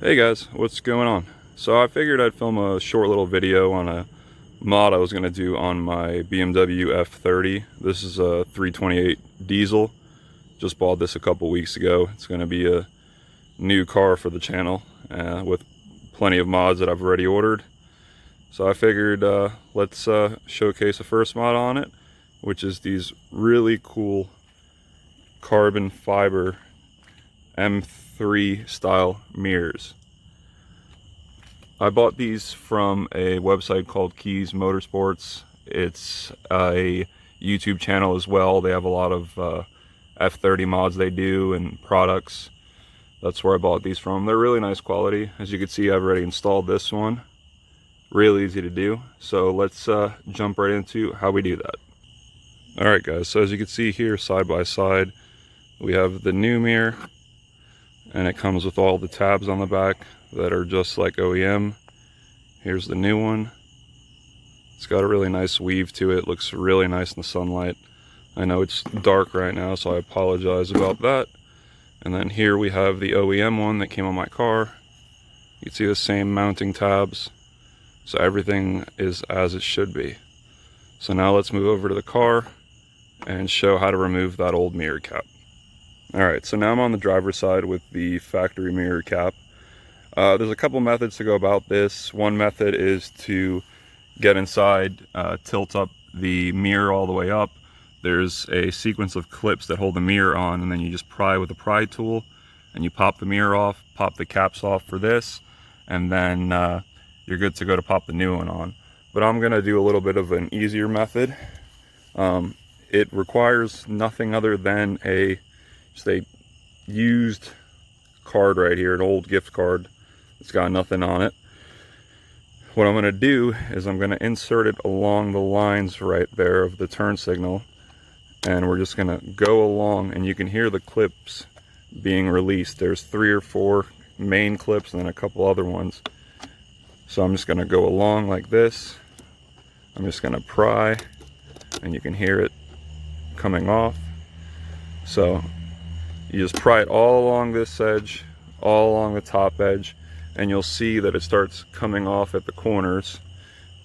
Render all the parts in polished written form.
Hey guys, what's going on? So I figured I'd film a short little video on a mod I was going to do on my BMW F30. This is a 328 diesel. Just bought this a couple weeks ago. It's going to be a new car for the channel with plenty of mods that I've already ordered. So I figured let's showcase the first mod on it, which is these really cool carbon fiber M3 style mirrors. I bought these from a website called Keys Motorsports. It's a YouTube channel as well. They have a lot of F30 mods they do and products. That's where I bought these from. They're really nice quality. As you can see, I've already installed this one. Really easy to do. So let's jump right into how we do that. Alright guys, so as you can see here side by side, we have the new mirror, and it comes with all the tabs on the back that are just like OEM. Here's the new one. It's got a really nice weave to it. Looks really nice in the sunlight. I know it's dark right now, so I apologize about that. And then here we have the OEM one that came on my car. You can see the same mounting tabs. So everything is as it should be. So now let's move over to the car and show how to remove that old mirror cap. Alright, so now I'm on the driver's side with the factory mirror cap. There's a couple methods to go about this. One method is to get inside, tilt up the mirror all the way up. There's a sequence of clips that hold the mirror on, and then you just pry with a pry tool, and you pop the mirror off, pop the caps off for this, and then you're good to go to pop the new one on. But I'm going to do a little bit of an easier method. It requires nothing other than just a used card right here, an old gift card. It's got nothing on it. What I'm going to do is I'm going to insert it along the lines right there of the turn signal, and we're just going to go along, and you can hear the clips being released. There's 3 or 4 main clips and then a couple other ones. So I'm just going to go along like this. I'm just going to pry, and you can hear it coming off. So you just pry it all along this edge, all along the top edge, and you'll see that it starts coming off at the corners.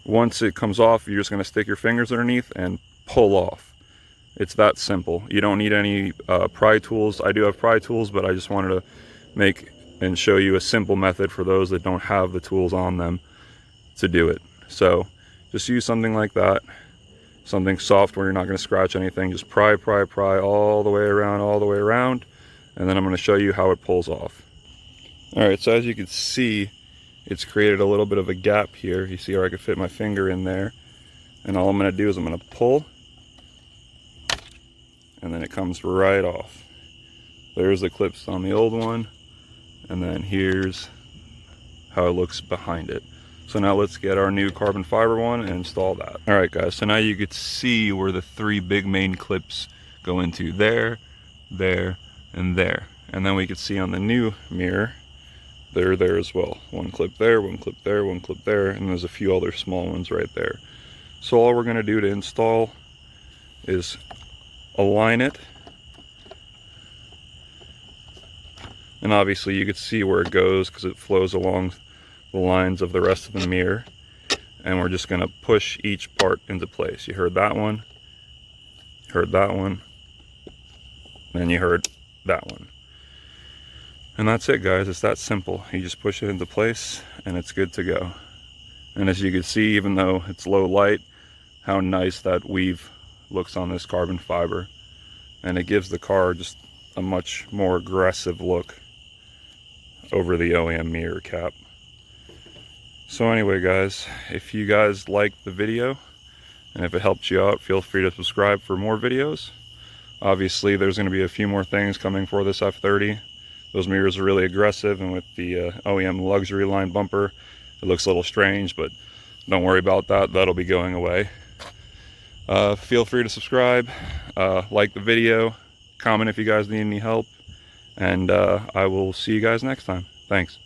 Once it comes off, you're just going to stick your fingers underneath and pull off. It's that simple. You don't need any pry tools. I do have pry tools, but I just wanted to make and show you a simple method for those that don't have the tools on them to do it. So just use something like that, something soft where you're not going to scratch anything. Just pry all the way around, and then I'm going to show you how it pulls off. Alright, so as you can see, it's created a little bit of a gap here. You see where I could fit my finger in there, and all I'm going to do is I'm going to pull, and then it comes right off. There's the clips on the old one, and then here's how it looks behind it. So now let's get our new carbon fiber one and install that. Alright guys, so now you could see where the 3 big main clips go into there, and there. And then we could see on the new mirror, they're there as well. One clip there, one clip there, one clip there, and there's a few other small ones right there. So all we're going to do to install is align it. And obviously you could see where it goes because it flows along the lines of the rest of the mirror. And we're just going to push each part into place. You heard that one, heard that one, and you heard that one. And that's it guys, it's that simple. You just push it into place and it's good to go. And as you can see, even though it's low light, how nice that weave looks on this carbon fiber. And it gives the car just a much more aggressive look over the OEM mirror cap. So anyway guys, if you guys liked the video and if it helped you out, feel free to subscribe for more videos. Obviously there's going to be a few more things coming for this F30. Those mirrors are really aggressive, and with the OEM luxury line bumper, it looks a little strange, but don't worry about that. That'll be going away. Feel free to subscribe, like the video, comment if you guys need any help, and I will see you guys next time. Thanks.